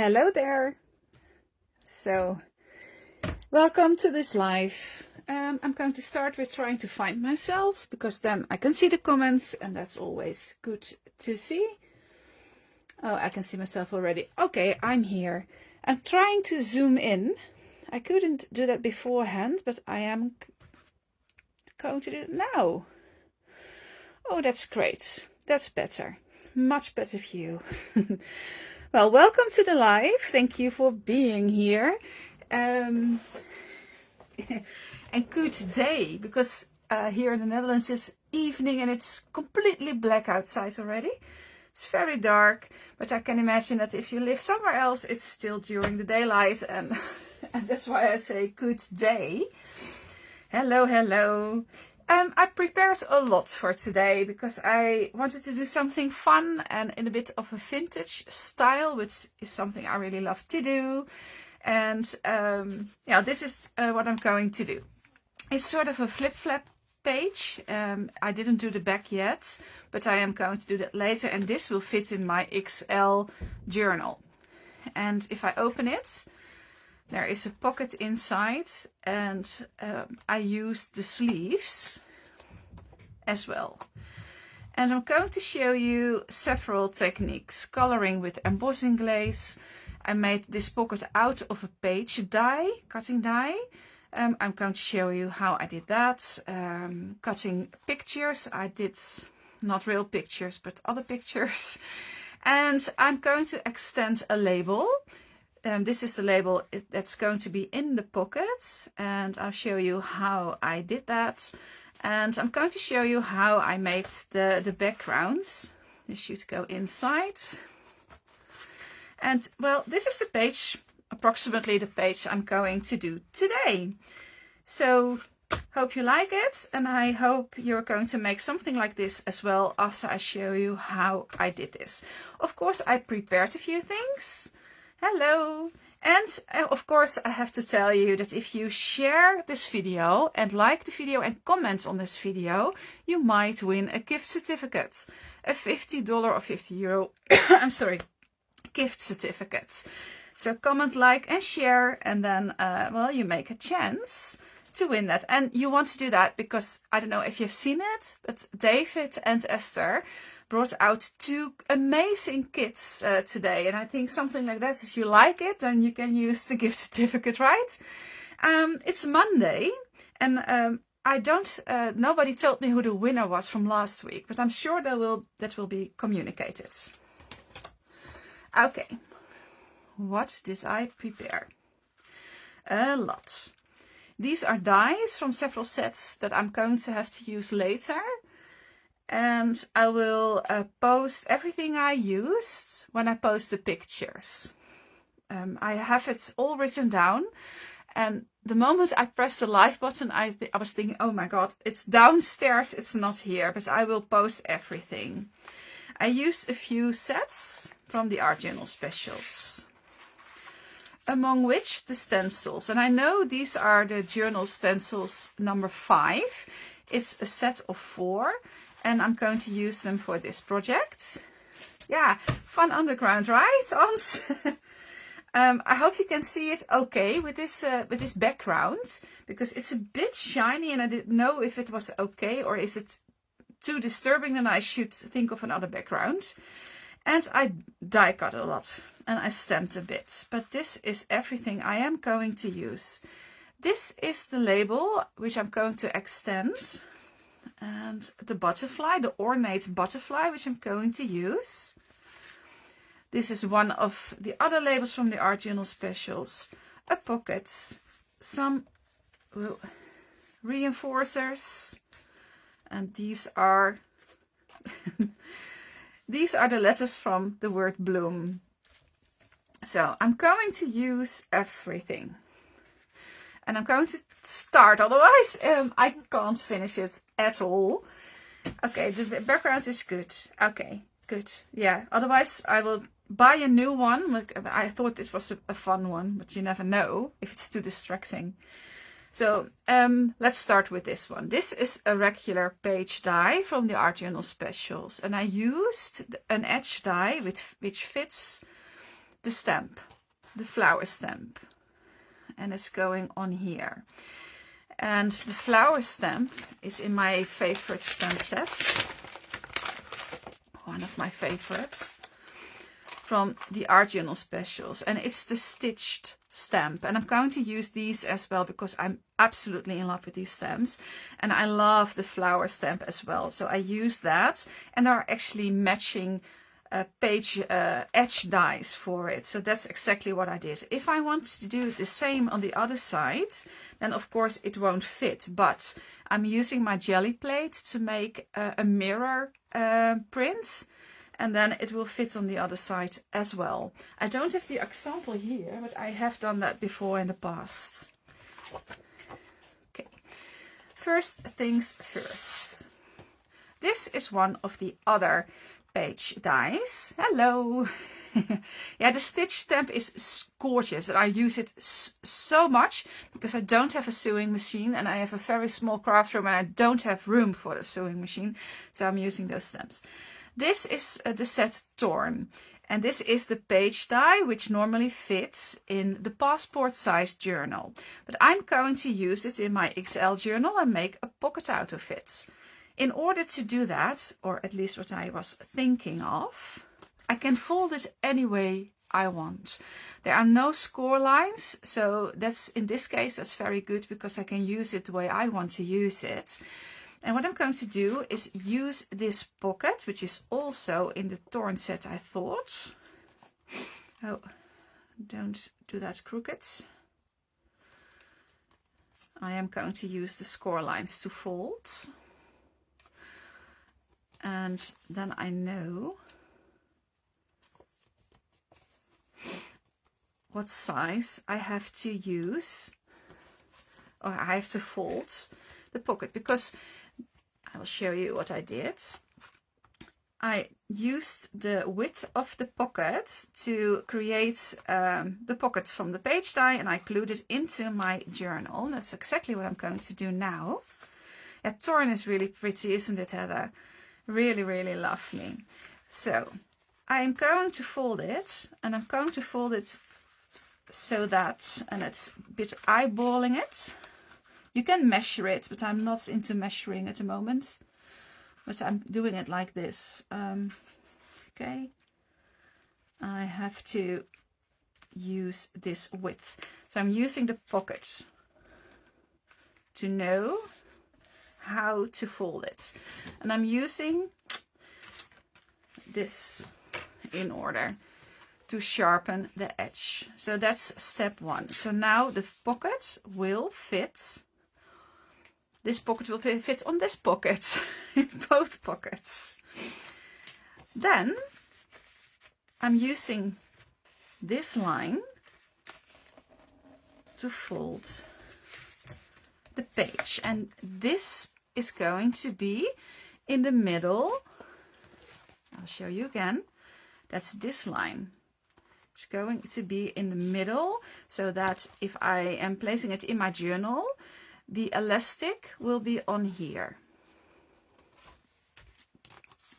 Hello there. So, welcome to this live. I'm going to start with trying to find myself because then I can see the comments and that's always good to see. Oh, I can see myself already. Okay, I'm here. I'm trying to zoom in. I couldn't do that beforehand, but I am going to do it now. Oh, that's great. That's better. Much better view. Well, welcome to the live. Thank you for being here. And good day, because here in the Netherlands it's evening and it's completely black outside already. It's very dark, but I can imagine that if you live somewhere else, it's still during the daylight, and that's why I say good day. Hello, hello. I prepared a lot for today because I wanted to do something fun and in a bit of a vintage style, which is something I really love to do. And yeah, this is what I'm going to do. It's sort of a flip-flap page. I didn't do the back yet, but I am going to do that later. And this will fit in my XL journal. And if I open it, there is a pocket inside, and I used the sleeves as well. And I'm going to show you several techniques. Coloring with embossing glaze. I made this pocket out of a page die, cutting die. I'm going to show you how I did that. Cutting pictures. I did not real pictures, but other pictures. And I'm going to extend a label. This is the label that's going to be in the pocket, and I'll show you how I did that. And I'm going to show you how I made the backgrounds. This should go inside. And well, this is the page, approximately the page I'm going to do today. So hope you like it, and I hope you're going to make something like this as well after I show you how I did this. Of course, I prepared a few things. Hello! And of course I have to tell you that if you share this video and like the video and comment on this video, you might win a gift certificate. A $50 or €50, I'm sorry, gift certificate. So comment, like and share, and then, well, you make a chance to win that. And you want to do that because, I don't know if you've seen it, but David and Esther brought out 2 amazing kits today, and I think something like that, if you like it, then you can use the gift certificate, right? It's Monday, and I don't, nobody told me who the winner was from last week, but I'm sure that will be communicated. Okay, what did I prepare? A lot. These are dies from several sets that I'm going to have to use later. And I will post everything I used when I post the pictures. I have it all written down. And the moment I press the live button, I was thinking, oh my god, it's downstairs, it's not here. But I will post everything. I used a few sets from the Art Journal specials. Among which the stencils. And I know these are the journal stencils number 5. It's a set of 4. And I'm going to use them for this project. Yeah, fun underground, right, Hans? I hope you can see it okay with this background, because it's a bit shiny and I didn't know if it was okay or is it too disturbing, then I should think of another background. And I die cut a lot and I stamped a bit, but this is everything I am going to use. This is the label which I'm going to extend. And the butterfly, the ornate butterfly, which I'm going to use. This is one of the other labels from the Art Journal specials. A pocket, some reinforcers, and these are these are the letters from the word bloom. So I'm going to use everything. And I'm going to start, otherwise I can't finish it at all. Okay, the background is good. Okay, good. Yeah, otherwise I will buy a new one. I thought this was a fun one, but you never know if it's too distracting. So let's start with this one. This is a regular page die from the Art Journal specials. And I used an edge die which fits the stamp, the flower stamp, and it's going on here. And the flower stamp is in my favorite stamp set, one of my favorites, from the Art Journal Specials, and it's the stitched stamp. And I'm going to use these as well because I'm absolutely in love with these stamps, and I love the flower stamp as well. So I use that, and there are actually matching page edge dies for it. So that's exactly what I did. If I want to do the same on the other side, then of course it won't fit, but I'm using my jelly plate to make a mirror print, and then it will fit on the other side as well. I don't have the example here, but I have done that before in the past. Okay, first things first. This is one of the other page dies. Hello. Yeah, the stitch stamp is gorgeous, and I use it so much because I don't have a sewing machine, and I have a very small craft room, and I don't have room for the sewing machine, so I'm using those stamps. This is the set Torn, and this is the page die which normally fits in the passport size journal, but I'm going to use it in my XL journal and make a pocket out of it. In order to do that, or at least what I was thinking of, I can fold it any way I want. There are no score lines, so that's, in this case, that's very good because I can use it the way I want to use it. And what I'm going to do is use this pocket, which is also in the Torn set, I thought. Oh, don't do that crooked. I am going to use the score lines to fold. And then I know what size I have to use, or I have to fold the pocket, because I will show you what I did. I used the width of the pocket to create the pocket from the page die, and I glued it into my journal. That's exactly what I'm going to do now. Yeah, Torn is really pretty, isn't it, Heather? Really, really lovely. So I'm going to fold it, and I'm going to fold it so that, and it's a bit eyeballing it. You can measure it, but I'm not into measuring at the moment. But I'm doing it like this. Okay. I have to use this width. So I'm using the pocket to know how to fold it. And I'm using this in order to sharpen the edge. So that's step one. So now the pocket will fit. This pocket will fit on this pocket, in both pockets. Then I'm using this line to fold the page, and this is going to be in the middle. I'll show you again. That's this line. It's going to be in the middle, so that if I am placing it in my journal, the elastic will be on here.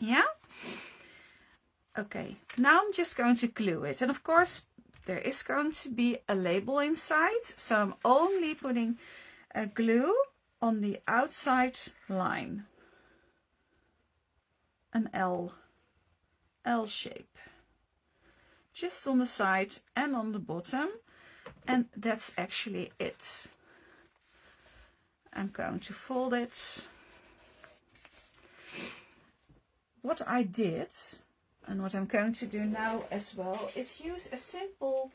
Yeah? Okay, now I'm just going to glue it. And of course, there is going to be a label inside. So I'm only putting a glue on the outside line. An L shape. Just on the side and on the bottom. And that's actually it. I'm going to fold it. What I did, and what I'm going to do now as well, is use a simple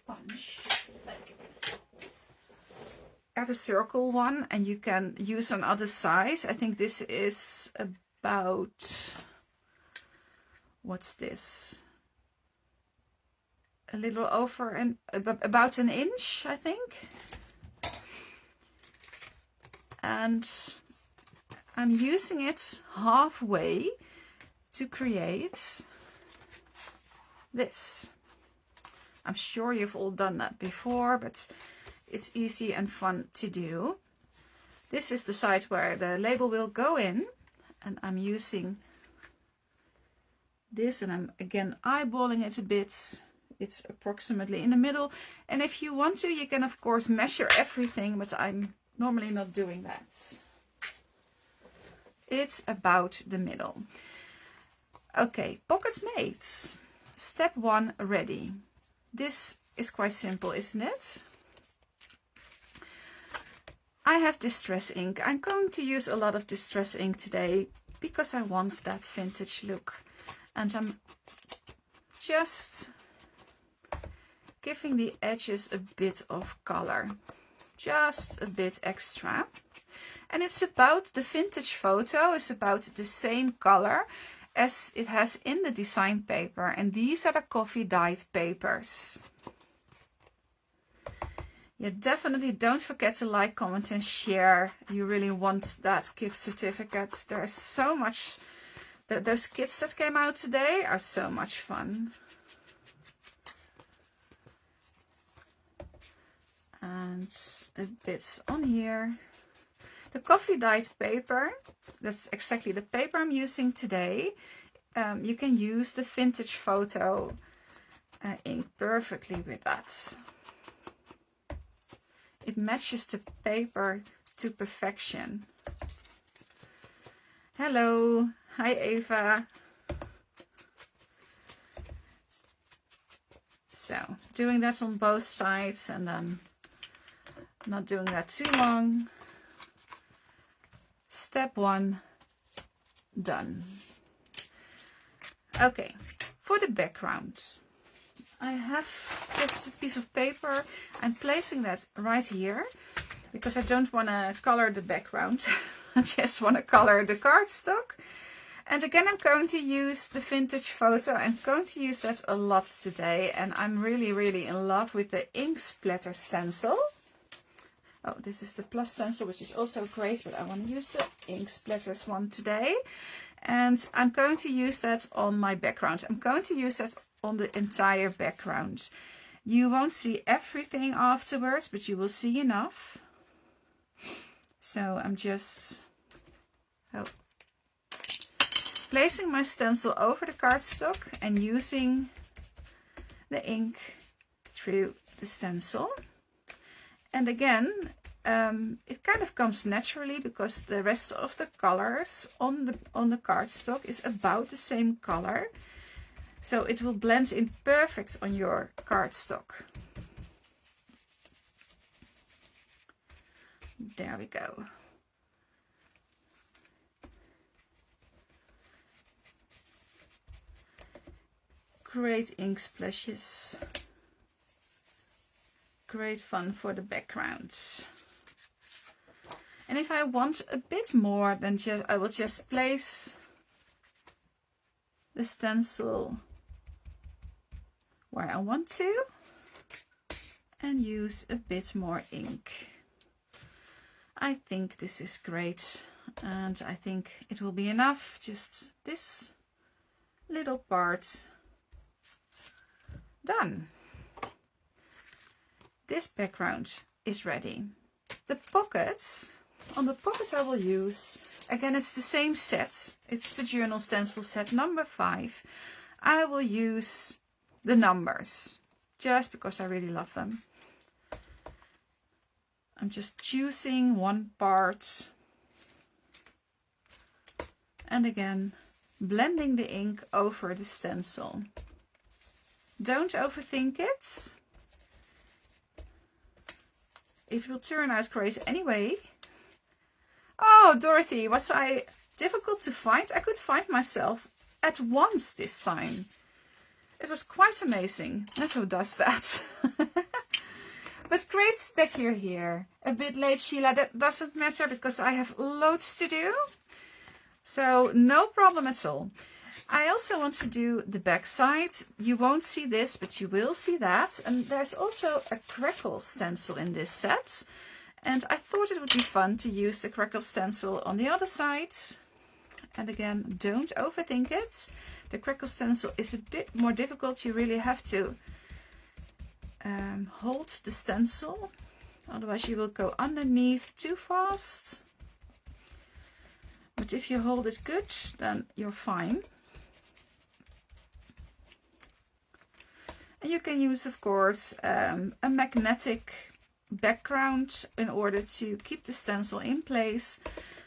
punch. Like, I have a circle one, and you can use another size. I think this is about, what's this? A little over, about an inch, I think. And I'm using it halfway to create this. I'm sure you've all done that before, but it's easy and fun to do. This is the side where the label will go in, and I'm using this, and I'm again eyeballing it a bit. It's approximately in the middle, and if you want to, you can of course measure everything, but I'm normally not doing that. It's about the middle. Okay, pockets made. Step 1 ready. This is quite simple, isn't it? I have distress ink. I'm going to use a lot of distress ink today because I want that vintage look, and I'm just giving the edges a bit of color, just a bit extra. And it's about the vintage photo is about the same color as it has in the design paper, and these are the coffee dyed papers. Yeah, definitely don't forget to like, comment and share. You really want that gift certificate. There's so much, those kits that came out today are so much fun. And a bit on here. The coffee dyed paper, that's exactly the paper I'm using today. You can use the vintage photo ink perfectly with that. It matches the paper to perfection. Hello, hi Eva. So doing that on both sides, and then not doing that too long. Step 1 done. Okay, for the background, I have just a piece of paper. I'm placing that right here because I don't want to color the background. I just want to color the cardstock. And again, I'm going to use the vintage photo. I'm going to use that a lot today, and I'm really, really in love with the ink splatter stencil. Oh, this is the plus stencil, which is also great, but I want to use the ink splatters one today. And I'm going to use that on my background. I'm going to use that on the entire background. You won't see everything afterwards, but you will see enough. So I'm just placing my stencil over the cardstock and using the ink through the stencil. And again, it kind of comes naturally because the rest of the colors on the cardstock is about the same color. So it will blend in perfect on your cardstock. There we go. Great ink splashes. Great fun for the backgrounds. And if I want a bit more, then I will just place the stencil where I want to and use a bit more ink. I think this is great, and I think it will be enough, just this little part done. This background is ready. The pockets, on the pockets I will use, again it's the same set, it's the journal stencil set number 5. I will use the numbers, just because I really love them. I'm just choosing one part, and again blending the ink over the stencil. Don't overthink it. It will turn out great anyway. Oh, Dorothy, was I difficult to find? I could find myself at once this time. It was quite amazing. And who does that? But great that you're here. A bit late, Sheila. That doesn't matter because I have loads to do. So no problem at all. I also want to do the back side. You won't see this, but you will see that. And there's also a crackle stencil in this set. And I thought it would be fun to use the crackle stencil on the other side. And again, don't overthink it. The crackle stencil is a bit more difficult. You really have to hold the stencil. Otherwise you will go underneath too fast. But if you hold it good, then you're fine. And you can use, of course, a magnetic background in order to keep the stencil in place.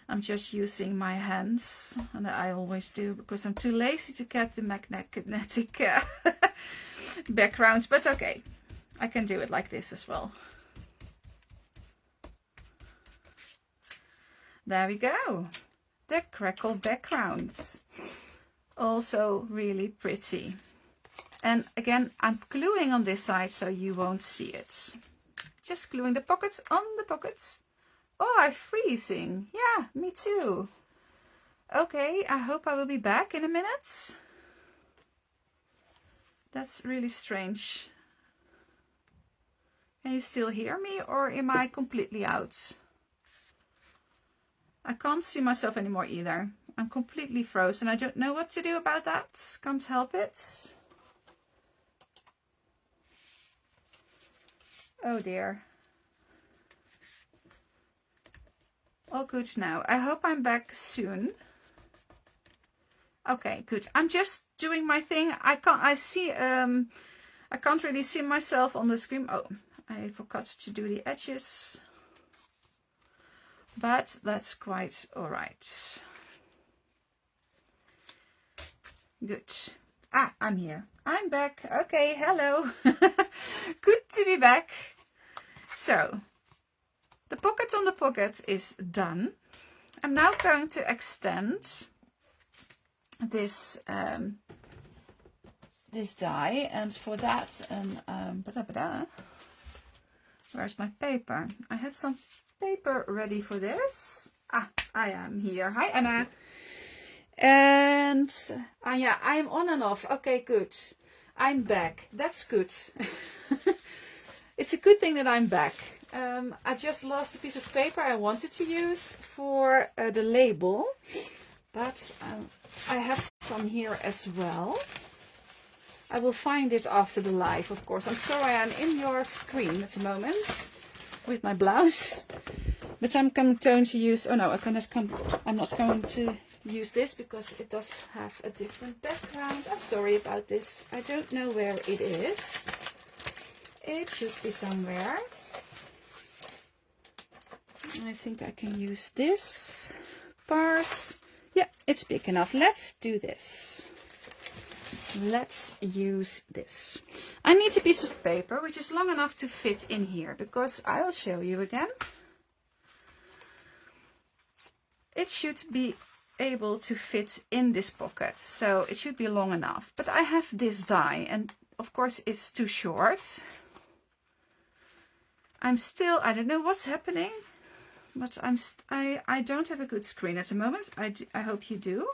I'm just using my hands, and I always do because I'm too lazy to get the magnetic backgrounds, but okay, I can do it like this as well. There we go. The crackle backgrounds. Also really pretty. And again, I'm gluing on this side so you won't see it. Just gluing the pockets on the pockets. Oh, I'm freezing. Yeah, me too. Okay, I hope I will be back in a minute. That's really strange. Can you still hear me, or am I completely out? I can't see myself anymore either. I'm completely frozen. I don't know what to do about that. Can't help it. Oh dear. All good now. I hope I'm back soon. Okay, good. I'm just doing my thing. I can't really see myself on the screen. Oh, I forgot to do the edges. But that's quite all right. Good. Ah, I'm here. I'm back. Okay, hello. Good to be back. So, the pocket on the pocket is done. I'm now going to extend this this die, and for that, where's my paper? I had some paper ready for this. Ah, I am here. Hi, Anna. And yeah, I'm on and off. Okay, good. I'm back. That's good. It's a good thing that I'm back. I just lost a piece of paper I wanted to use for the label, but I have some here as well. I will find it after the live, of course. I'm sorry I'm in your screen at the moment with my blouse, but I'm going to use, oh no, I'm not going to use this because it does have a different background. I'm sorry about this. I don't know where it is. It should be somewhere. I think I can use this part. Yeah, it's big enough. Let's do this. Let's use this. I need a piece of paper which is long enough to fit in here, because I'll show you again. It should be able to fit in this pocket, so it should be long enough. But I have this die, and of course it's too short. I don't know what's happening, but I don't have a good screen at the moment. I hope you do.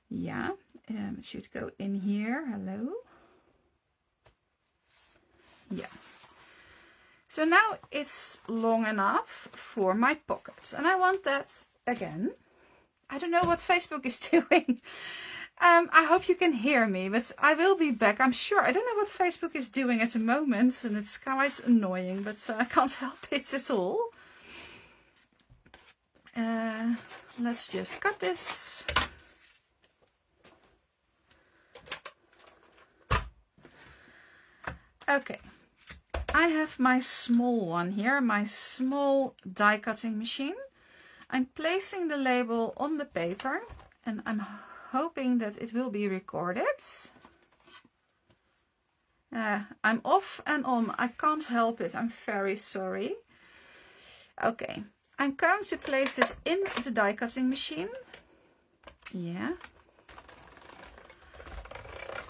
Yeah, it should go in here. Hello. Yeah. So now it's long enough for my pocket, and I want that again. I don't know what Facebook is doing. I hope you can hear me, but I will be back, I'm sure. I don't know what Facebook is doing at the moment, and it's quite annoying, but I can't help it at all. Let's just cut this. Okay, I have my small one here, my small die cutting machine. I'm placing the label on the paper, and I'm hoping that it will be recorded. I'm off and on. I can't help it. I'm very sorry. Okay, I'm going to place it in the die cutting machine. Yeah.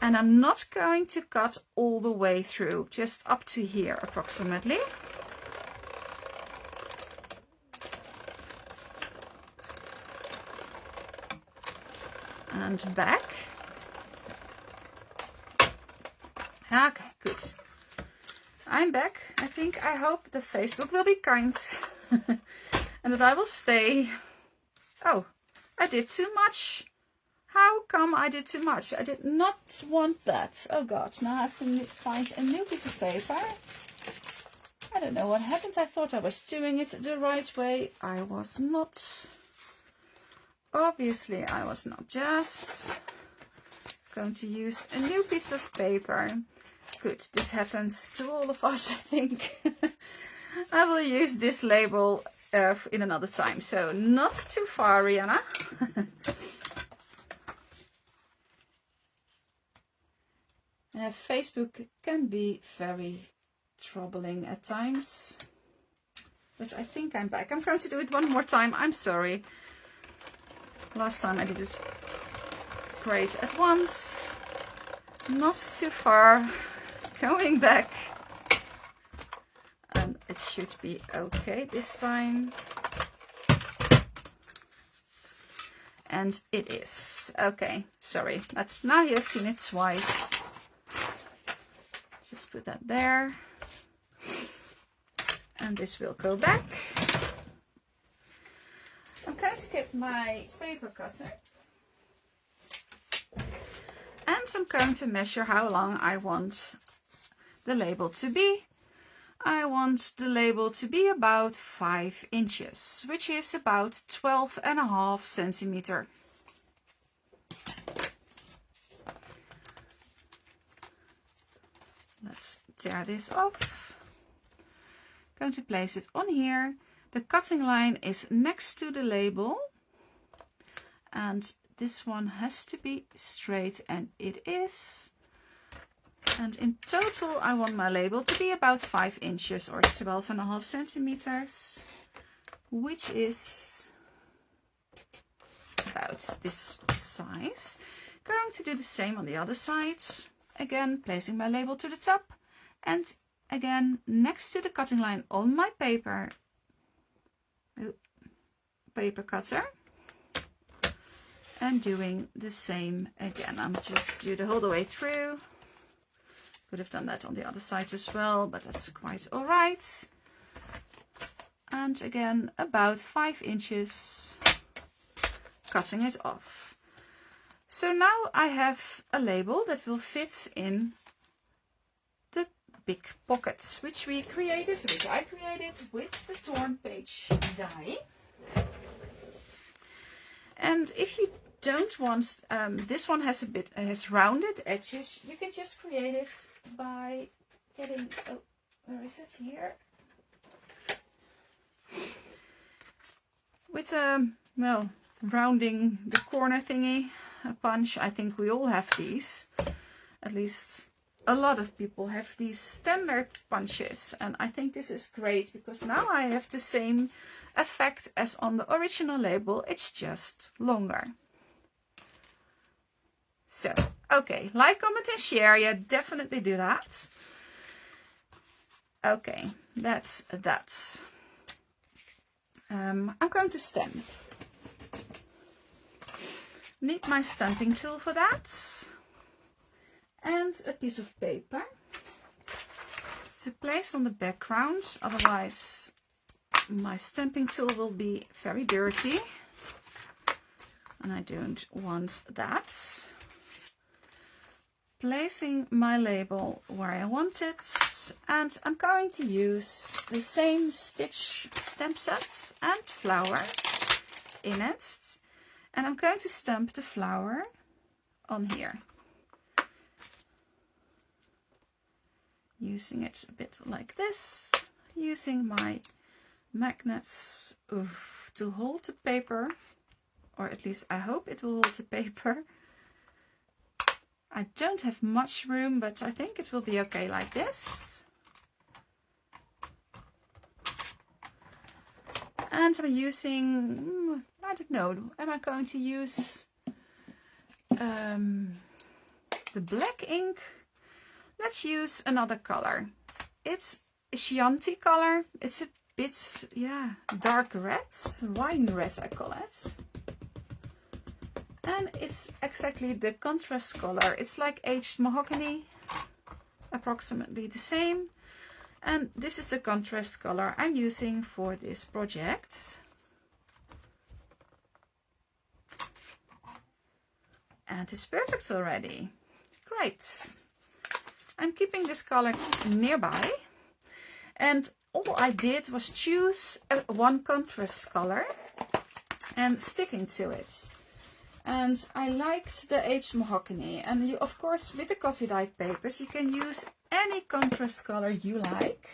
And I'm not going to cut all the way through, just up to here approximately. And back. Okay, good. I'm back. I hope that Facebook will be kind and that I will stay. Oh, I did too much. How come I did too much? I did not want that. Oh God, now I have to find a new piece of paper. I don't know what happened. I thought I was doing it the right way. I was not. Obviously, I was not. Just going to use a new piece of paper. Good, this happens to all of us, I think. I will use this label in another time, so not too far, Rihanna. Facebook can be very troubling at times, but I think I'm back. I'm going to do it one more time. I'm sorry. Last time I did it great at once. Not too far. Going back. And it should be okay this time. And it is. Okay, sorry. Now you've seen it twice. Just put that there. And this will go back. I'm going to get my paper cutter. And I'm going to measure how long I want the label to be. I want the label to be about 5 inches, which is about 12.5 centimeters. Let's tear this off. Going to place it on here. The cutting line is next to the label, and this one has to be straight, and it is. And in total I want my label to be about 5 inches or 12.5 centimeters, which is about this size. Going to do the same on the other sides. Again, placing my label to the top, and again next to the cutting line on my paper cutter, and doing the same again. I'm just do the whole the way through. Could have done that on the other sides as well, but that's quite all right. And again about 5 inches, cutting it off. So now I have a label that will fit in the big pockets, which I created with the torn page die. And if you don't want, this one has rounded edges, you can just create it by getting, oh, where is it here? With well, rounding the corner thingy. A punch. I think we all have these. At least a lot of people have these standard punches, and I think this is great because now I have the same effect as on the original label. It's just longer. So, okay, like, comment and share. Yeah, definitely do that. Okay, that's that. I'm going to stamp. Need my stamping tool for that, and a piece of paper to place on the background, otherwise my stamping tool will be very dirty and I don't want that. Placing my label where I want it, and I'm going to use the same stitch stamp set and flower in it. And I'm going to stamp the flower on here. Using it a bit like this. Using my magnets to hold the paper. Or at least I hope it will hold the paper. I don't have much room, but I think it will be okay like this. And I'm using, I don't know, am I going to use the black ink? Let's use another color. It's a Chianti color. It's a bit, yeah, dark red, wine red I call it. And it's exactly the contrast color. It's like aged mahogany, approximately the same. And this is the contrast color I'm using for this project. And it's perfect already. Great. I'm keeping this color nearby. And all I did was choose one contrast color and sticking to it. And I liked the aged mahogany. And you, of course, with the coffee dyed papers, you can use any contrast color you like.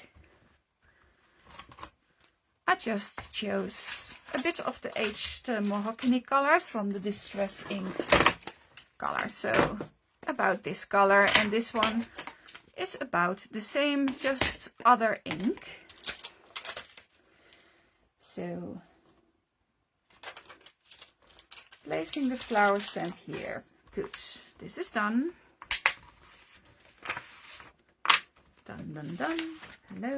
I just chose a bit of the aged mahogany colors from the Distress Ink color. So about this color, and this one is about the same, just other ink. So placing the flower stamp here. Good. This is done. Done, done, done. Hello.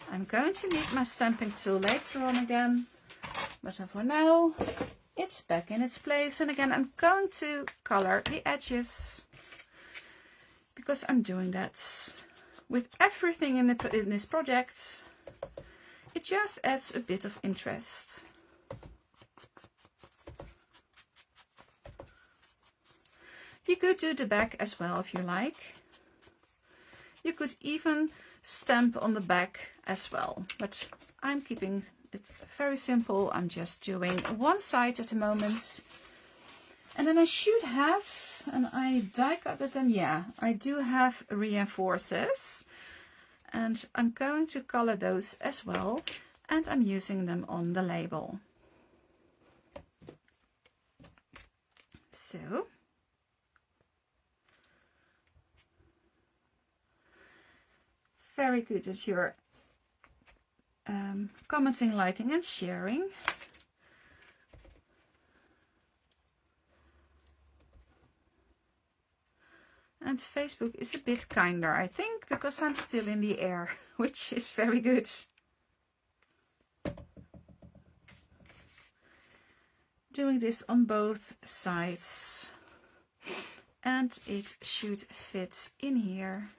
I'm going to need my stamping tool later on again, but for now it's back in its place. And again, I'm going to color the edges because I'm doing that with everything in this project. It just adds a bit of interest. You could do the back as well if you like. You could even stamp on the back as well, but I'm keeping it very simple. I'm just doing one side at the moment. And then I should have, and I die cutted them, yeah, I do have reinforcers. And I'm going to color those as well, and I'm using them on the label. So very good that you're commenting, liking and sharing. And Facebook is a bit kinder, I think, because I'm still in the air, which is very good. Doing this on both sides. And it should fit in here.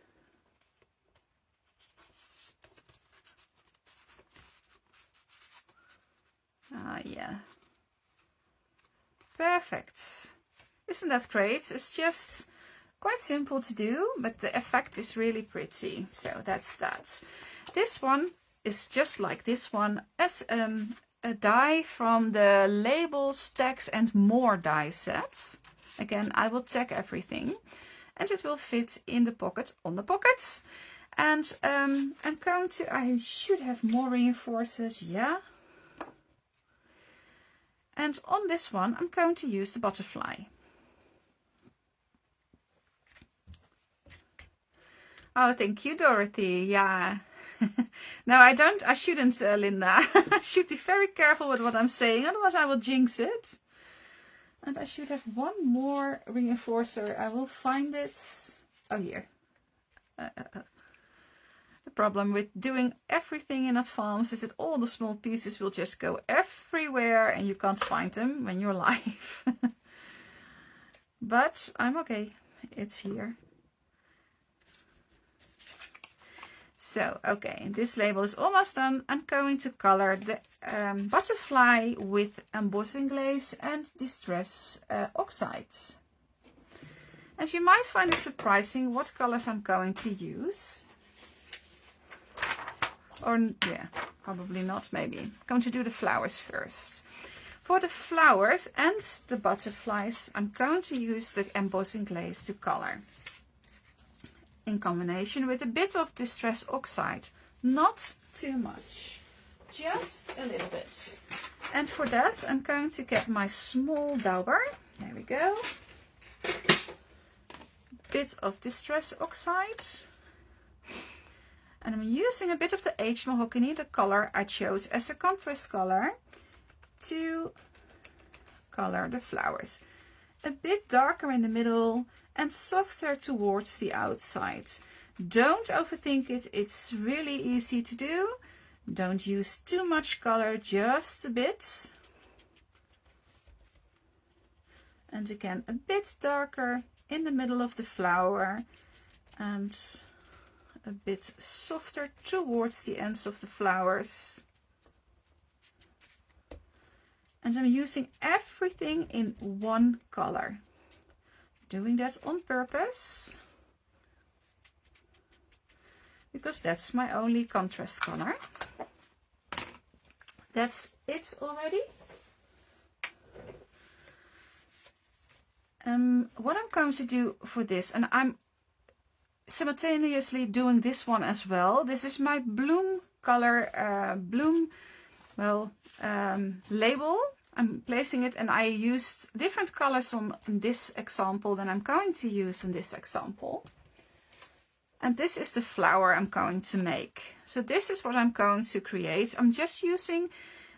Ah, yeah. Perfect. Isn't that great? It's just quite simple to do, but the effect is really pretty. So that's that. This one is just like this one, as a die from the Labels, Tags and More die sets. Again, I will tag everything, and it will fit in the pocket on the pocket. And I'm going to, I should have more reinforcers, yeah. And on this one, I'm going to use the butterfly. Oh, thank you, Dorothy. Yeah. No, I shouldn't, Linda. I should be very careful with what I'm saying, otherwise I will jinx it. And I should have one more reinforcer. I will find it. Oh, here. The problem with doing everything in advance is that all the small pieces will just go everywhere and you can't find them when you're live. But I'm okay. It's here. So, okay, this label is almost done. I'm going to color the butterfly with embossing glaze and distress oxides. As you might find it surprising what colors I'm going to use. Or, yeah, probably not, maybe. I'm going to do the flowers first. For the flowers and the butterflies, I'm going to use the embossing glaze to color. In combination with a bit of distress oxide. Not too much, just a little bit. And for that, I'm going to get my small dauber. There we go. Bit of distress oxide. And I'm using a bit of the aged mahogany, the color I chose as a contrast color, to color the flowers. A bit darker in the middle and softer towards the outside. Don't overthink it, it's really easy to do. Don't use too much color, just a bit. And again, a bit darker in the middle of the flower and a bit softer towards the ends of the flowers. And I'm using everything in one color. Doing that on purpose, because that's my only contrast color. that's it already. What I'm going to do for this, and I'm simultaneously doing this one as well. This is my bloom color, label. I'm placing it, and I used different colors on this example than I'm going to use on this example. And this is the flower I'm going to make. So this is what I'm going to create. I'm just using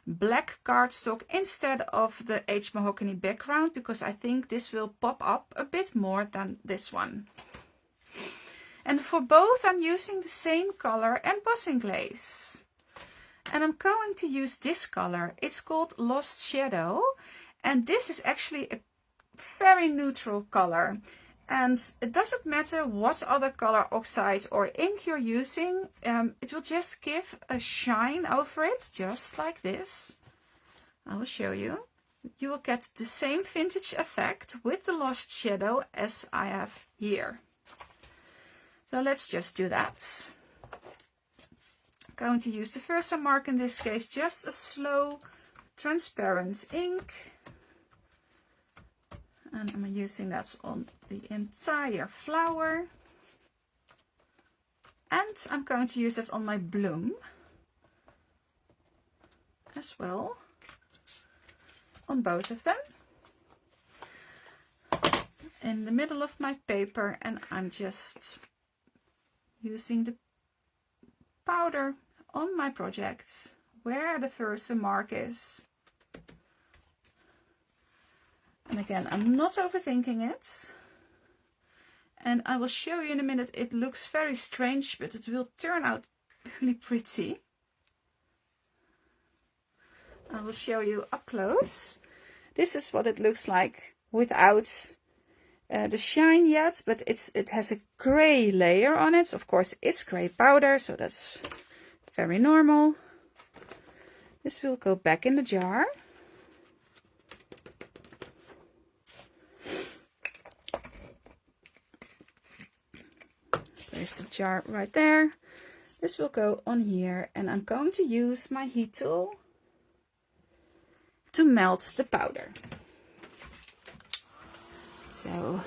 black cardstock instead of the H mahogany background because I think this will pop up a bit more than this one. And for both I'm using the same color embossing glaze. And I'm going to use this color. It's called Lost Shadow. And this is actually a very neutral color. And it doesn't matter what other color oxide or ink you're using. It will just give a shine over it, just like this. I will show you. You will get the same vintage effect with the Lost Shadow as I have here. So let's just do that. I'm going to use the Versa mark in this case, just a slow transparent ink. And I'm using that on the entire flower. And I'm going to use that on my bloom as well, on both of them. In the middle of my paper, and I'm just using the powder on my project where the Versa mark is. And again, I'm not overthinking it. And I will show you in a minute. It looks very strange, but it will turn out really pretty. I will show you up close. This is what it looks like without the shine yet, but it has a gray layer on it. Of course, it's gray powder, so that's very normal. This will go back in the jar. There's the jar right there. This will go on here, and I'm going to use my heat tool to melt the powder. So,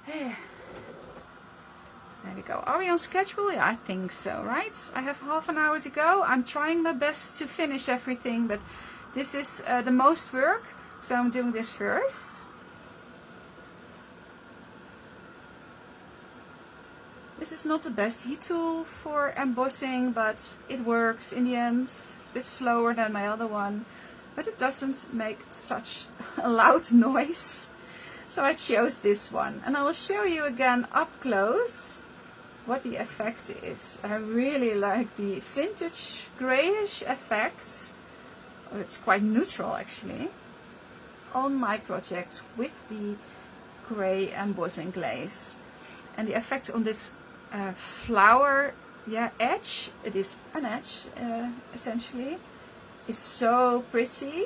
there we go. Are we on schedule? Yeah, I think so, right? I have half an hour to go. I'm trying my best to finish everything, but this is the most work, so I'm doing this first. This is not the best heat tool for embossing, but it works in the end. It's a bit slower than my other one, but it doesn't make such a loud noise. So I chose this one, and I will show you again up close what the effect is. I really like the vintage grayish effect. Oh, it's quite neutral actually on my project with the gray embossing glaze. And the effect on this flower edge, it is an edge essentially, is so pretty.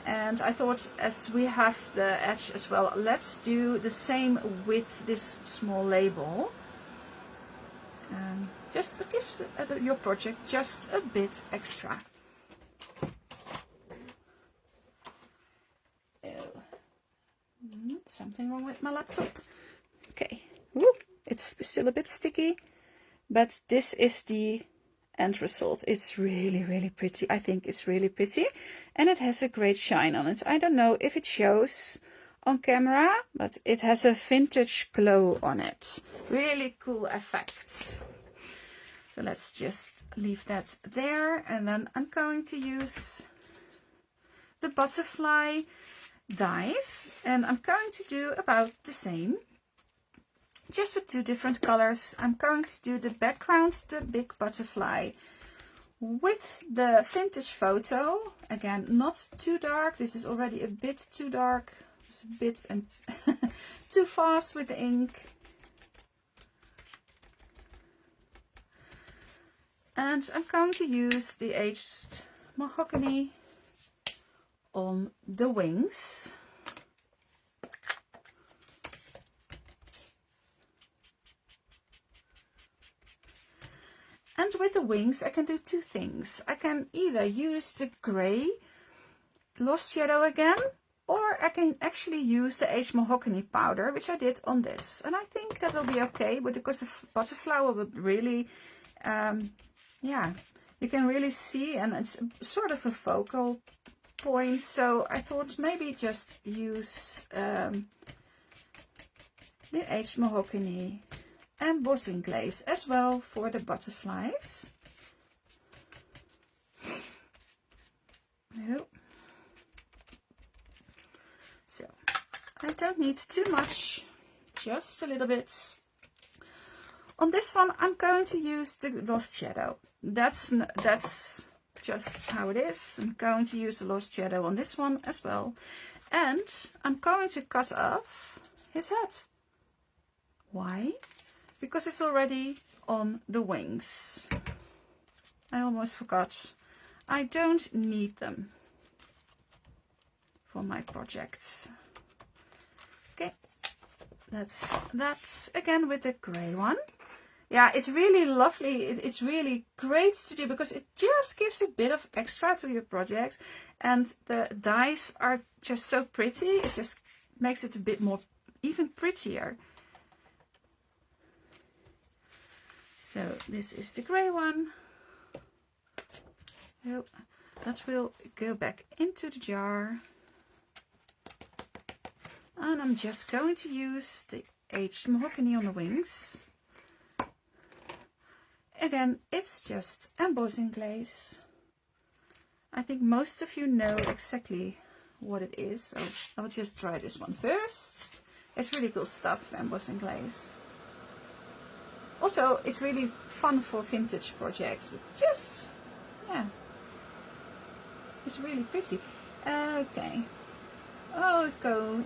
And I thought, as we have the edge as well, let's do the same with this small label. Just to give your project just a bit extra. Something wrong with my laptop. Okay, it's still a bit sticky, but this is the end result. It's really, really pretty. I think it's really pretty, and it has a great shine on it. I don't know if it shows on camera, but it has a vintage glow on it. Really cool effect. So let's just leave that there, and then I'm going to use the butterfly dies, and I'm going to do about the same, just with two different colors. I'm going to do the background, the big butterfly, with the vintage photo. Again, not too dark. This is already a bit too dark. It's a bit too fast with the ink. And I'm going to use the aged mahogany on the wings. And with the wings, I can do two things. I can either use the grey Lost Shadow again, or I can actually use the aged mahogany powder, which I did on this. And I think that will be okay, but because the butterfly will really, yeah, you can really see, and it's sort of a focal point. So I thought maybe just use the aged mahogany embossing glaze as well for the butterflies. Oh. So I don't need too much, just a little bit. On this one I'm going to use the Lost Shadow. That's just how it is. I'm going to use the Lost Shadow on this one as well. And I'm going to cut off his head. Why? Because it's already on the wings. I almost forgot. I don't need them for my projects. Okay, that's again with the grey one. Yeah, it's really lovely. It's really great to do because it just gives a bit of extra to your project, and the dies are just so pretty. It just makes it a bit more, even prettier. So this is the grey one. Oh, that will go back into the jar. And I'm just going to use the aged mahogany on the wings. Again, it's just embossing glaze. I think most of you know exactly what it is. So I'll just try this one first. It's really cool stuff, embossing glaze. Also, it's really fun for vintage projects, but just, yeah, it's really pretty. Okay. Oh,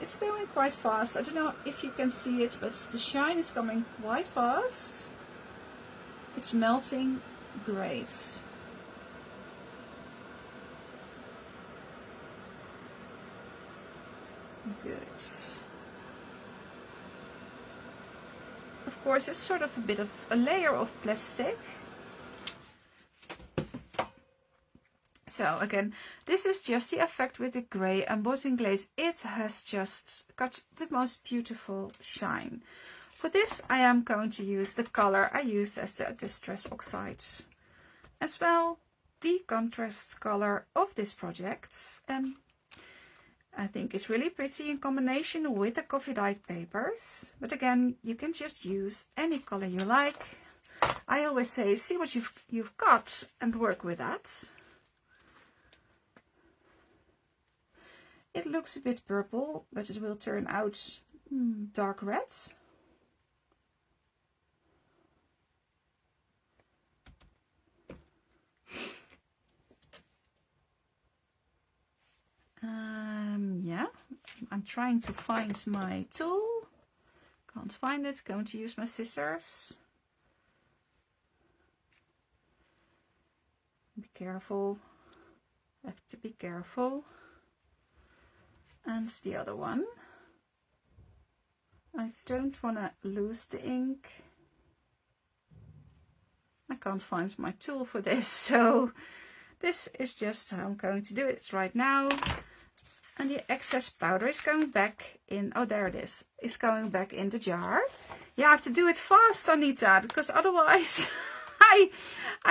it's going quite fast. I don't know if you can see it, but the shine is coming quite fast. It's melting great. Good. Of course, it's sort of a bit of a layer of plastic. So again, this is just the effect with the grey embossing glaze. It has just got the most beautiful shine. For this, I am going to use the color I used as the Distress Oxides. As well, the contrast color of this project. I think it's really pretty in combination with the coffee dyed papers. But again, you can just use any color you like. I always say, see what you've got and work with that. It looks a bit purple, but it will turn out dark red. Yeah, I'm trying to find my tool. Can't find it. Going to use my scissors. Be careful. Have to be careful. And the other one. I don't want to lose the ink. I can't find my tool for this, so this is just how I'm going to do it right now. And the excess powder is going back in. Oh, there it is. It's going back in the jar. Yeah, I have to do it fast, Anita, because otherwise I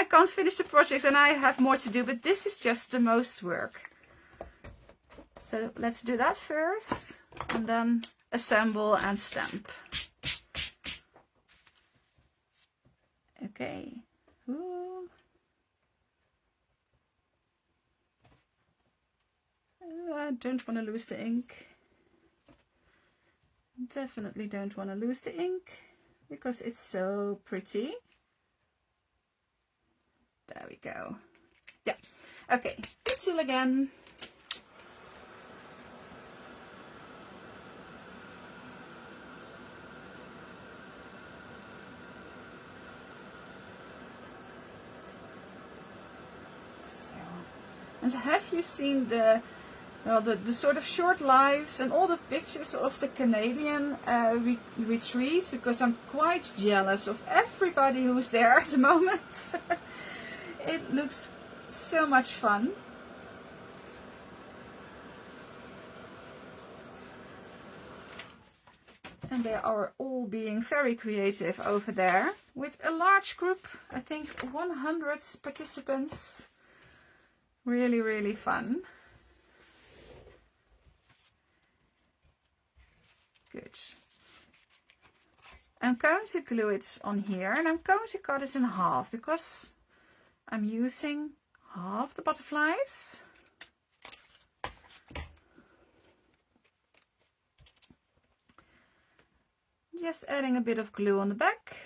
can't finish the project and I have more to do. But this is just the most work. So let's do that first, and then assemble and stamp. Okay. Ooh. I don't want to lose the ink. Definitely don't want to lose the ink because it's so pretty. There we go. Yeah. Okay. Pencil again. And have you seen the well, the sort of short lives and all the pictures of the Canadian retreat, because I'm quite jealous of everybody who's there at the moment. It looks so much fun. And they are all being very creative over there with a large group, I think 100 participants. Really, really fun. Good. I'm going to glue it on here and I'm going to cut it in half because I'm using half the butterflies. Just adding a bit of glue on the back.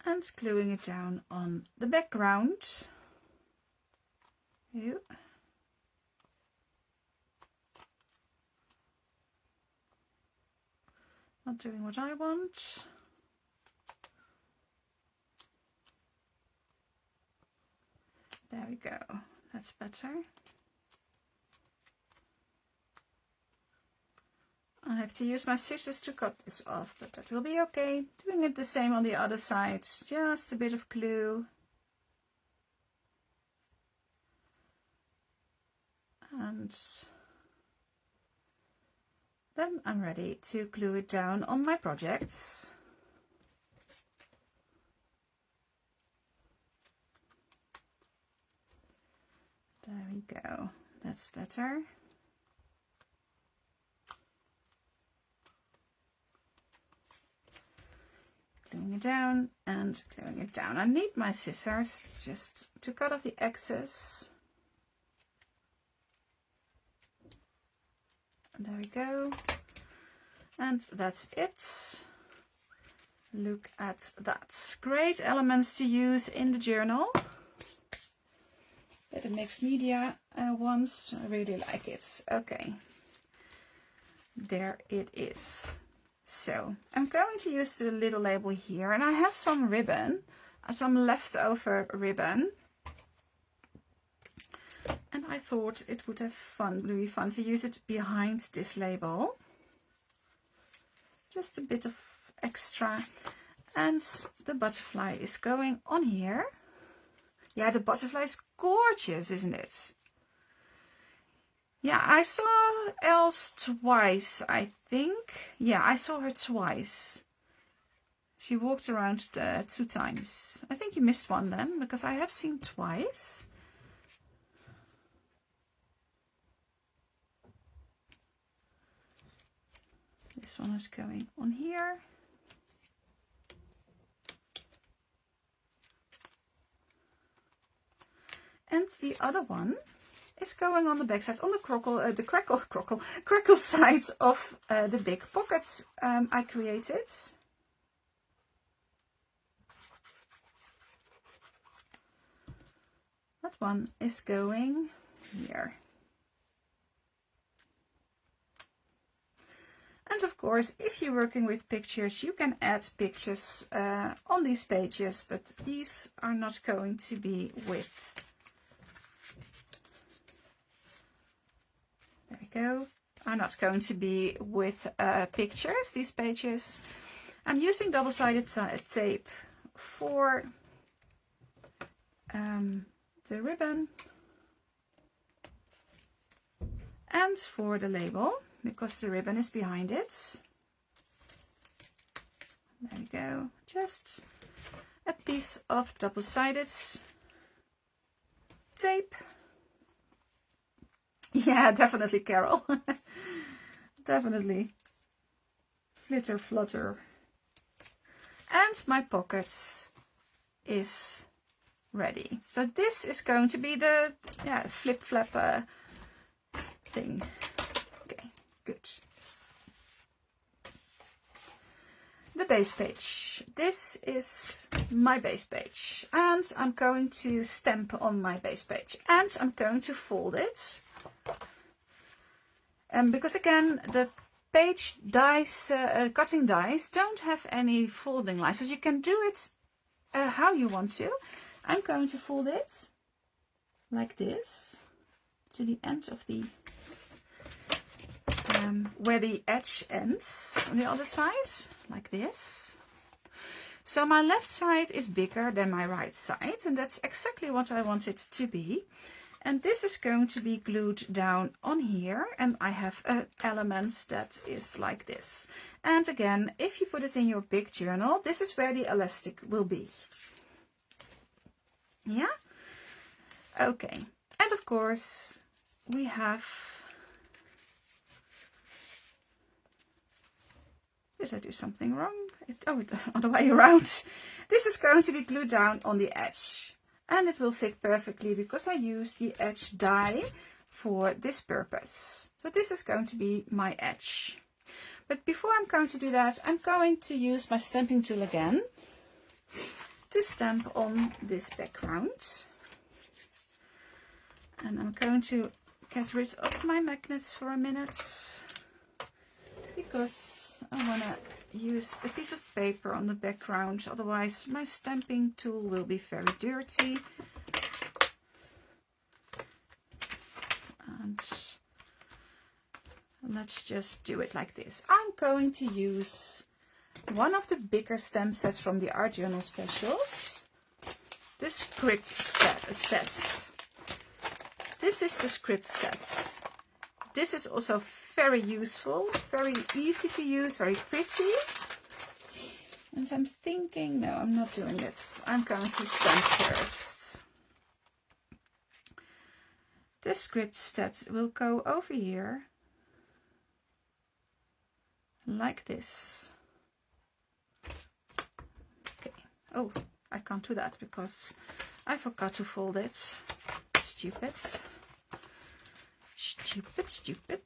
And gluing it down on the background. Here. Not doing what I want. There we go. That's better. I have to use my scissors to cut this off, but that will be okay. Doing it the same on the other side. Just a bit of glue. And then I'm ready to glue it down on my projects. There we go. That's better. Gluing it down and gluing it down. I need my scissors just to cut off the excess. There we go. And that's it. Look at that. Great elements to use in the journal. The mixed media ones. I really like it. Okay. There it is. So I'm going to use the little label here, and I have some ribbon, some leftover ribbon, and I thought it would be fun to use it behind this label. Just a bit of extra, and the butterfly is going on here. Yeah, the butterfly is gorgeous, isn't it? Yeah, I saw Els twice, I think. Yeah, I saw her twice. She walked around 2 times. I think you missed one then, because I have seen twice. This one is going on here. And the other one is going on the back side, on the crackle sides of the big pockets I created. That one is going here. And of course, if you're working with pictures, you can add pictures on these pages, but these are not going to be with. There we go. Are not going to be with pictures, these pages. I'm using double-sided tape for the ribbon and for the label, because the ribbon is behind it. There we go. Just a piece of double-sided tape. Yeah, definitely, Carol. Definitely. Flitter, flutter. And my pockets is ready. So this is going to be the flip flap thing. Okay, good. The base page. This is my base page, and I'm going to stamp on my base page, and I'm going to fold it. Because again, the page dies, cutting dies don't have any folding lines, so you can do it how you want to. I'm going to fold it like this to the end of the where the edge ends on the other side, like this. So my left side is bigger than my right side, and that's exactly what I want it to be. And this is going to be glued down on here, and I have elements that is like this. And again, if you put it in your big journal, this is where the elastic will be. Yeah? Okay. And of course, we have... Did I do something wrong? Other way around. This is going to be glued down on the edge. And it will fit perfectly because I use the edge die for this purpose. So this is going to be my edge. But before I'm going to do that, I'm going to use my stamping tool again to stamp on this background. And I'm going to get rid of my magnets for a minute, because I want to use a piece of paper on the background, otherwise my stamping tool will be very dirty. And let's just do it like this. I'm going to use one of the bigger stamp sets from the Art Journal Specials, the script sets. This is the script set. This is also very useful, very easy to use, very pretty. And I'm thinking, no, I'm not doing it. I'm going to stamp first. The script set will go over here like this. Okay. Oh, I can't do that because I forgot to fold it. Stupid. Stupid, stupid.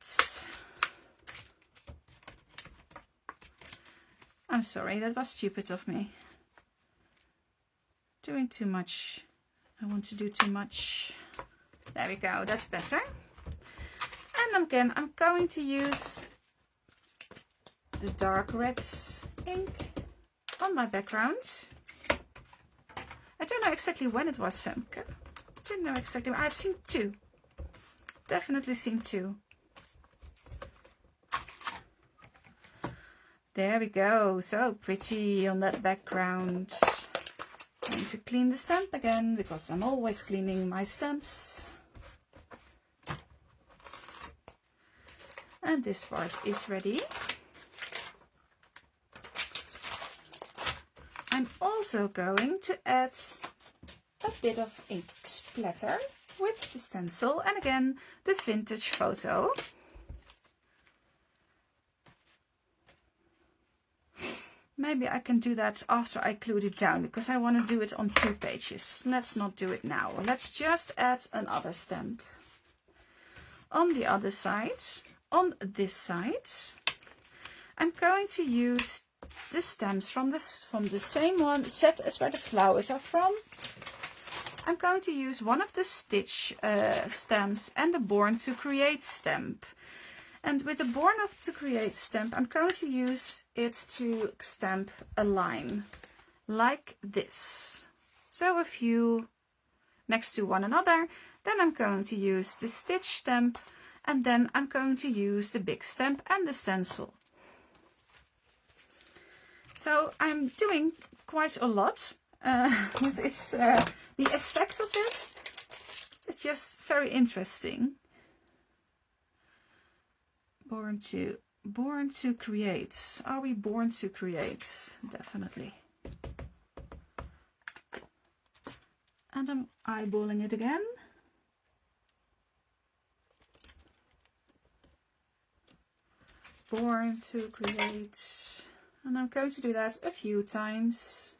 I'm sorry, that was stupid of me. Doing too much. I want to do too much. There we go, that's better. And again, I'm going to use the dark red ink on my background. I don't know exactly when it was, Femke. I don't know exactly. I've seen two. Definitely seen two. There we go. So pretty on that background. Going to clean the stamp again because I'm always cleaning my stamps. And this part is ready. I'm also going to add a bit of ink splatter with the stencil, and again the vintage photo. Maybe I can do that after I glued it down, because I want to do it on 2 pages. Let's not do it now. Let's just add another stamp. On the other side, on this side, I'm going to use the stamps from the same one set as where the flowers are from. I'm going to use one of the stitch stamps and the Born to Create stamp. And with the Born to Create stamp, I'm going to use it to stamp a line like this. So a few next to one another. Then I'm going to use the stitch stamp, and then I'm going to use the big stamp and the stencil. So I'm doing quite a lot. It's the effect of it. It's just very interesting. Born to create. Are we born to create? Definitely. And I'm eyeballing it again. Born to create. And I'm going to do that a few times.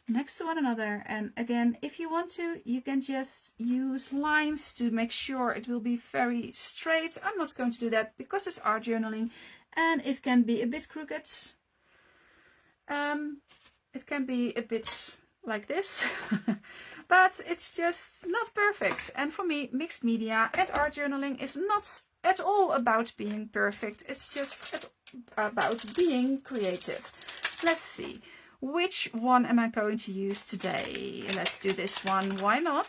Next to one another. And again, if you want to, you can just use lines to make sure it will be very straight. I'm not going to do that because it's art journaling and it can be a bit crooked. It can be a bit like this, but it's just not perfect. And for me, mixed media and art journaling is not at all about being perfect. It's just about being creative. Let's see. Which one am I going to use today? Let's do this one. Why not?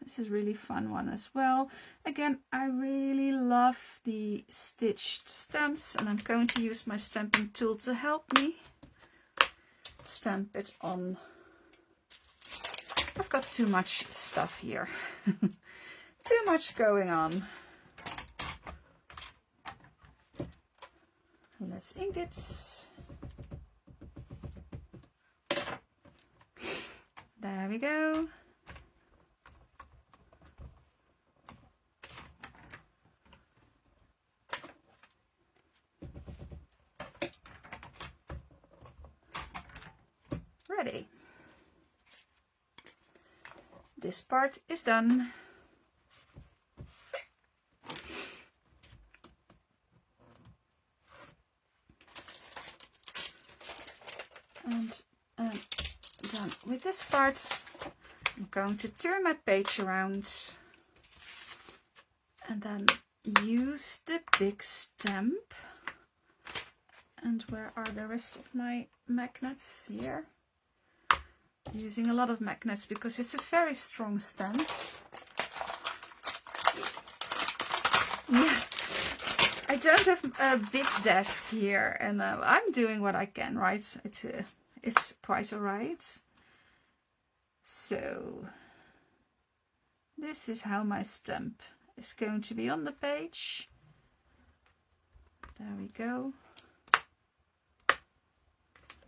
This is a really fun one as well. Again, I really love the stitched stamps, and I'm going to use my stamping tool to help me stamp it on. I've got too much stuff here. Too much going on. Let's ink it. There we go. Ready. This part is done. And I'm done with this part. I'm going to turn my page around and then use the big stamp. And where are the rest of my magnets? Here. Using a lot of magnets because it's a very strong stamp. Yeah, I don't have a big desk here, and I'm doing what I can, right? It's quite alright. So this is how my stamp is going to be on the page. There we go.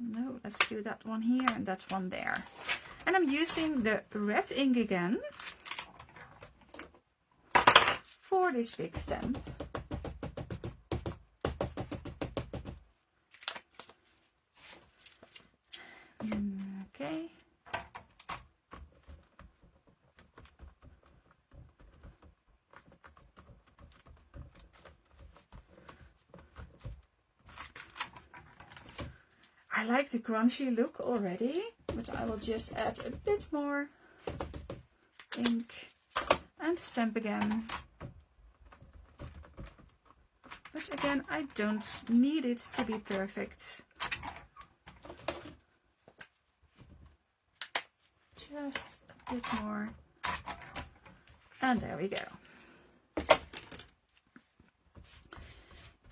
No, let's do that one here and that one there. And I'm using the red ink again for this big stamp. Okay. I like the crunchy look already, but I will just add a bit more ink and stamp again. But again, I don't need it to be perfect. Just a bit more. And there we go.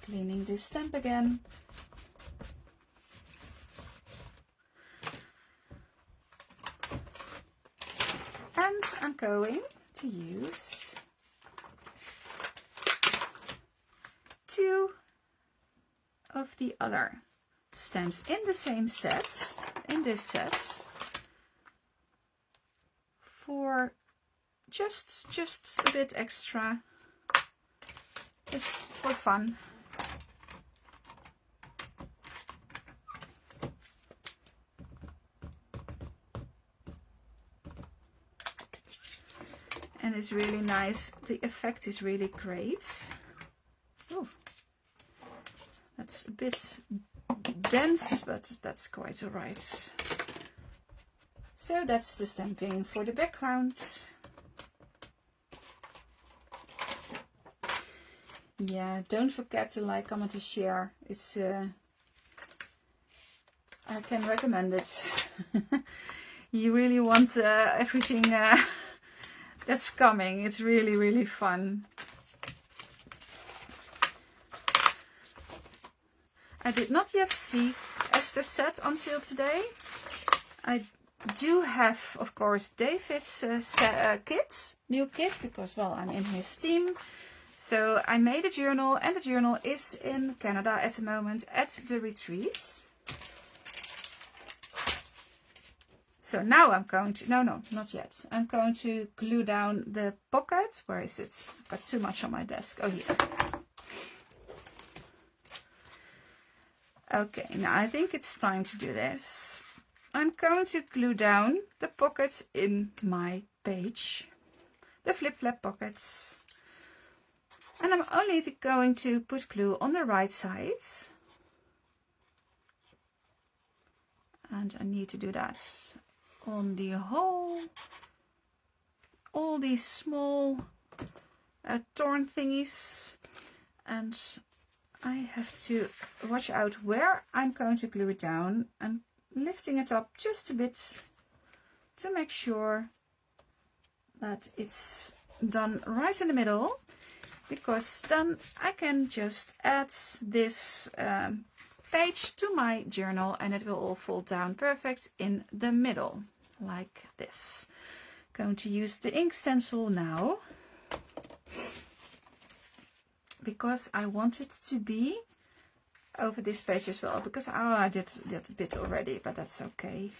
Cleaning this stamp again. And I'm going to use 2 of the other stamps in the same set, in this set, for just a bit extra, just for fun. And it's really nice. The effect is really great. Oh, that's a bit dense, but that's quite alright. So that's the stamping for the background. Yeah, don't forget to like, comment, and share. It's I can recommend it. You really want everything that's coming. It's really, really fun. I did not yet see Esther's set until today. I do have, of course, David's kit, new kit, because, well, I'm in his team. So I made a journal, and the journal is in Canada at the moment at the retreats. So now I'm going to, no, not yet. I'm going to glue down the pocket. Where is it? I've got too much on my desk. Oh, here. Okay, now I think it's time to do this. I'm going to glue down the pockets in my page, the flip-flap pockets. And I'm only going to put glue on the right side. And I need to do that on the whole all these small torn thingies, and I have to watch out where I'm going to glue it down. I'm lifting it up just a bit to make sure that it's done right in the middle, because then I can just add this page to my journal and it will all fall down perfect in the middle, like this. Going to use the ink stencil now, because I want it to be over this page as well, because I did that a bit already, but that's okay.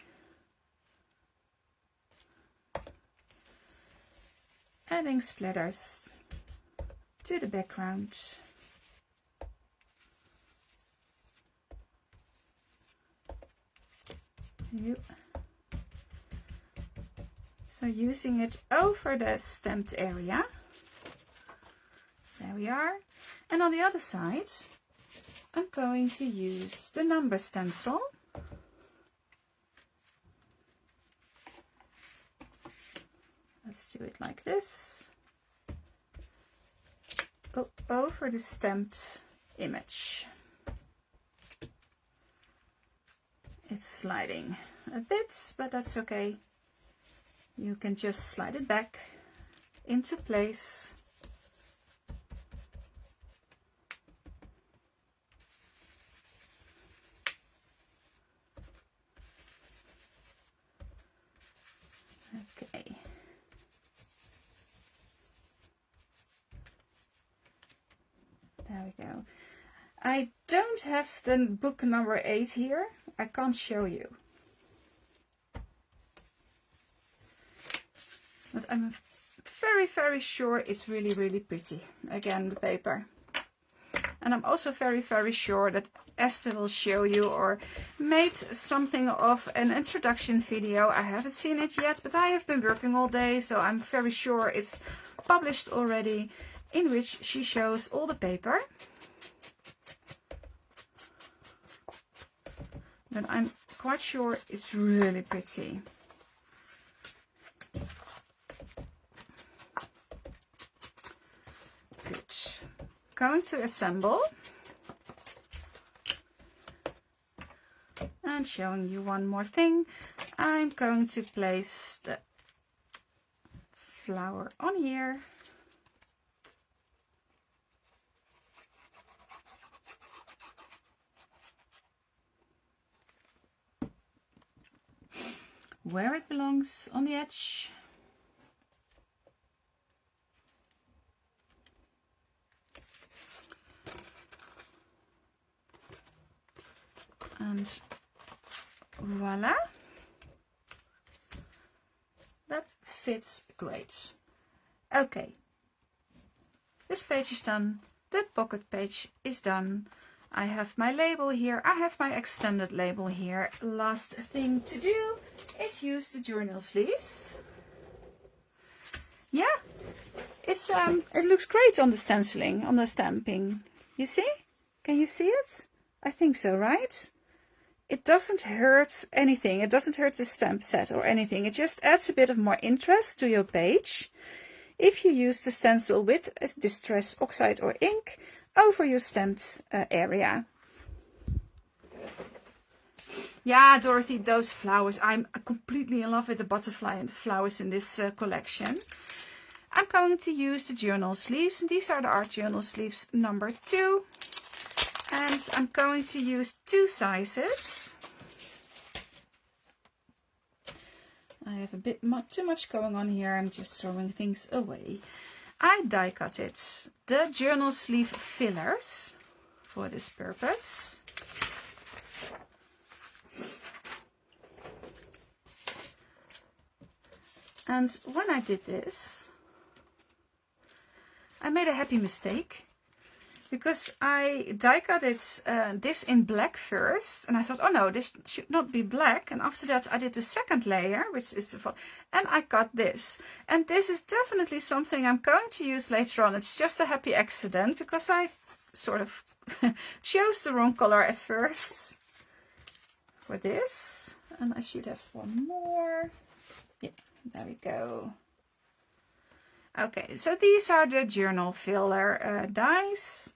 Adding splatters to the background. So using it over the stamped area. There we are. And on the other side, I'm going to use the number stencil. Let's do it like this. Over the stamped image. It's sliding a bit, but that's okay. You can just slide it back into place. Okay. There we go. I don't have the book number 8 here. I can't show you. But I'm very, very sure it's really, really pretty. Again, the paper. And I'm also very, very sure that Esther will show you or made something of an introduction video. I haven't seen it yet, but I have been working all day, so I'm very sure it's published already, in which she shows all the paper. But I'm quite sure it's really pretty. Good. Going to assemble. And showing you one more thing. I'm going to place the flower on here. Where it belongs, on the edge. And voila. That fits great. Okay. This page is done. The pocket page is done. I have my label here. I have my extended label here. Last thing to do is use the journal sleeves. Yeah, it's it looks great on the stenciling, on the stamping. You see? Can you see it? I think so, right? It doesn't hurt anything. It doesn't hurt the stamp set or anything. It just adds a bit of more interest to your page if you use the stencil with a Distress Oxide or ink over your stamped area. Yeah, Dorothy, those flowers. I'm completely in love with the butterfly and the flowers in this collection. I'm going to use the journal sleeves. And these are the art journal sleeves number 2. And I'm going to use 2 sizes. I have a bit too much going on here. I'm just throwing things away. I die cut it. The journal sleeve fillers for this purpose. And when I did this, I made a happy mistake. Because I die cut it this in black first, and I thought, oh no, this should not be black. And after that, I did the second layer, which is and I got this. And this is definitely something I'm going to use later on. It's just a happy accident because I sort of chose the wrong color at first for this. And I should have one more. Yeah, there we go. Okay, so these are the journal filler dies,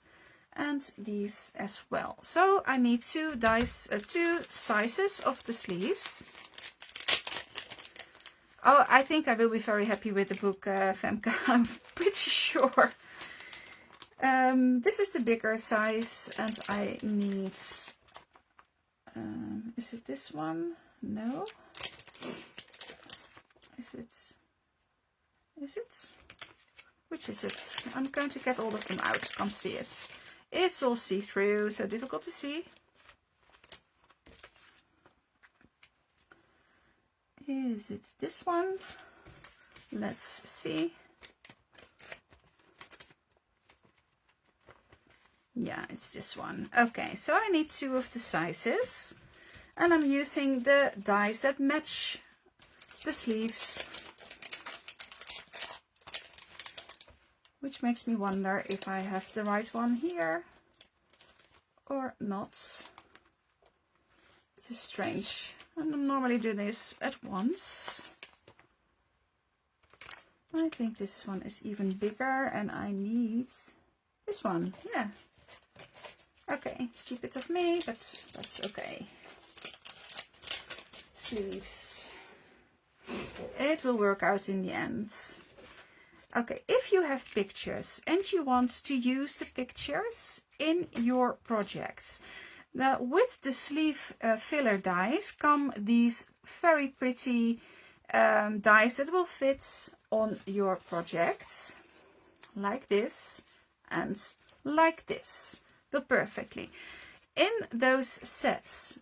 and these as well. So I need two dies, two sizes of the sleeves. Oh, I think I will be very happy with the book, Femke. I'm pretty sure. This is the bigger size, and I need, is it this one? No. Is it? Which is it? I'm going to get all of them out. Can't see it. It's all see-through, so difficult to see. Is it this one? Let's see. Yeah, it's this one. Okay, so I need two of the sizes, and I'm using the dies that match the sleeves, which makes me wonder if I have the right one here or not. This is strange. I don't normally do this at once. I think this one is even bigger, and I need this one. Yeah. Okay, stupid of me, but that's okay. Sleeves. It will work out in the end. Okay, if you have pictures and you want to use the pictures in your project, now with the sleeve filler dies come these very pretty dies that will fit on your project, like this and like this. But perfectly. In those sets,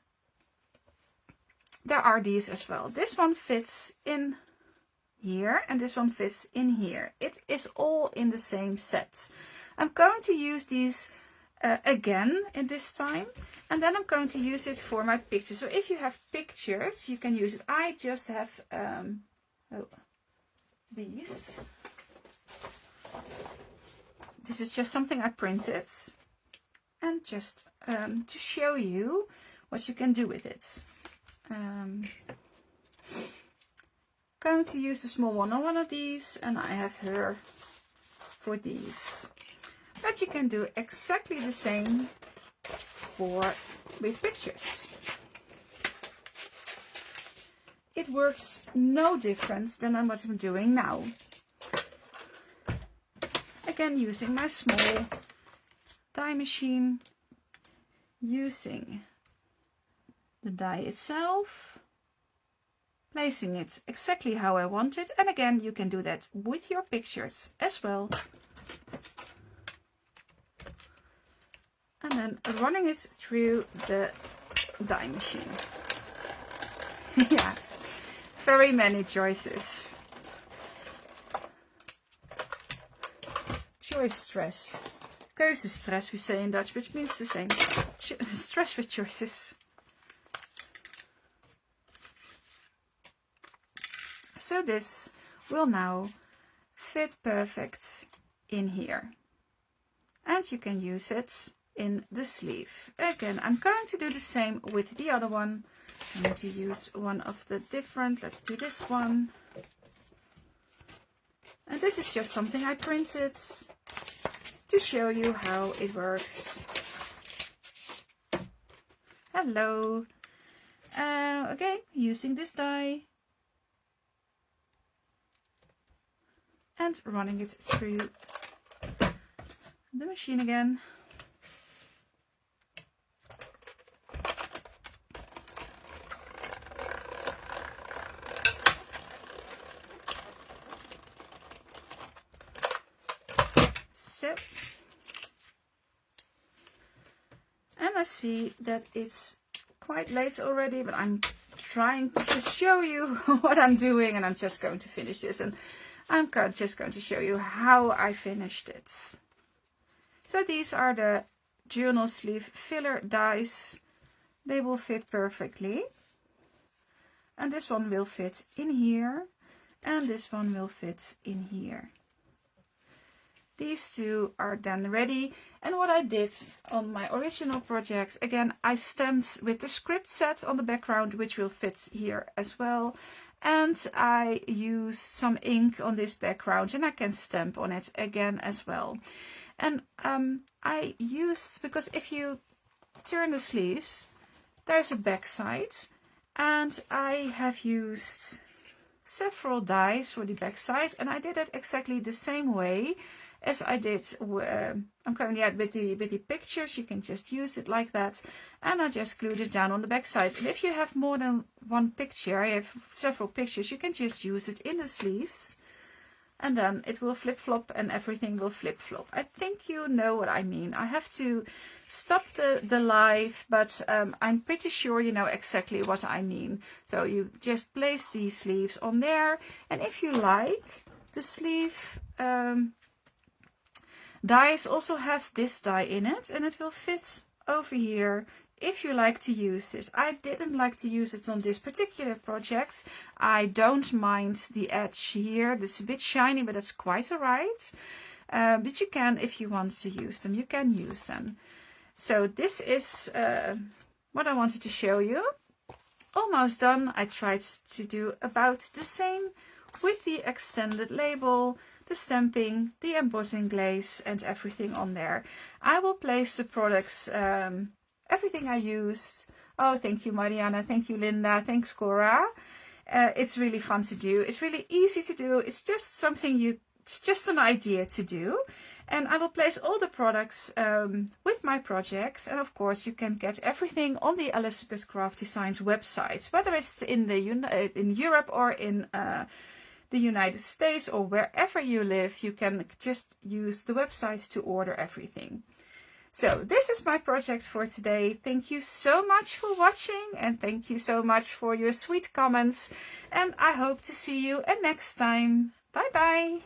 there are these as well. This one fits in here, and this one fits in here. It is all in the same set. I'm going to use these again in this time, and then I'm going to use it for my pictures. So if you have pictures, you can use it. I just have these. This is just something I printed. And just to show you what you can do with it. Going to use the small one on one of these, and I have her for these. But you can do exactly the same with pictures. It works no different than what I'm doing now. Again, using my small die machine, using the die itself, placing it exactly how I want it, and again you can do that with your pictures as well, and then running it through the die machine. Yeah, very many choices. Choice stress. Keuzestress, we say in Dutch, which means the same. Stress with choices. So this will now fit perfect in here. And you can use it in the sleeve. Again, I'm going to do the same with the other one. I'm going to use one of the different, let's do this one. And this is just something I printed to show you how it works. Hello. Okay, using this die and running it through the machine again. So, and I see that it's quite late already, but I'm trying to show you what I'm doing, and I'm just going to finish this, and I'm just going to show you how I finished it. So these are the journal sleeve filler dies. They will fit perfectly, and this one will fit in here, and this one will fit in here. These two are then ready, and what I did on my original project, again, I stamped with the script set on the background, which will fit here as well, And I use some ink on this background, and I can stamp on it again as well. And I used, because if you turn the sleeves, there's a back side, and I have used several dies for the back side, and I did it exactly the same way as I did. I'm going out with the pictures. You can just use it like that, and I just glued it down on the back side. And if you have more than one picture, I have several pictures, you can just use it in the sleeves, and then it will flip-flop and everything will flip-flop. I think you know what I mean. I have to stop the live, but I'm pretty sure you know exactly what I mean. So you just place these sleeves on there, and if you like, the sleeve dies also have this die in it, and it will fit over here if you like to use it. I didn't like to use it on this particular project. I don't mind the edge here. It's a bit shiny, but that's quite alright. But you can, if you want to use them, you can use them. So this is what I wanted to show you. Almost done. I tried to do about the same with the extended label, the stamping, the embossing glaze, and everything on there. I will place the products, everything I used. Oh, thank you, Mariana. Thank you, Linda. Thanks, Cora. It's really fun to do. It's really easy to do. It's just something it's just an idea to do. And I will place all the products with my projects. And of course, you can get everything on the Elizabeth Craft Designs website, whether it's in Europe or in the United States or wherever you live. You can just use the website to order everything. So this is my project for today. Thank you so much for watching, and thank you so much for your sweet comments. And I hope to see you next time. Bye bye.